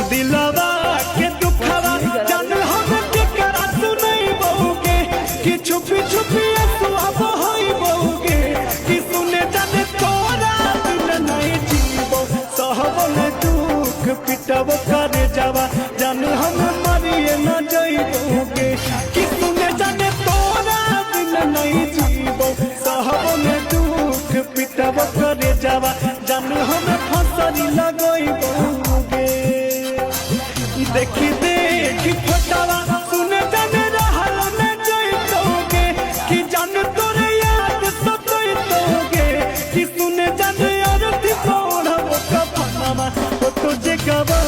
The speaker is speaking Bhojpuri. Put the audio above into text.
दिलवा के दुखवा जान हम केकरा सुनई बहुगे कि छुपी छुपी सुहाब होई बहुगे कि सुने जाने तोरा बिन नहीं जीवो सहबल दुख पिटब करे जावा जान हम मरिए न जइबोगे कि सुने जाने तोरा बिन नहीं जीवो सहबल दुख पिटब करे जावा जान हम फसरी लगइबोगे देखी देखी फोटवा सुने जाने रहल में जइतोगे कि जान तोरे याद सतइतोगे कि सुने जाने अरती पढ़ब कफनवा तो तुझे गवा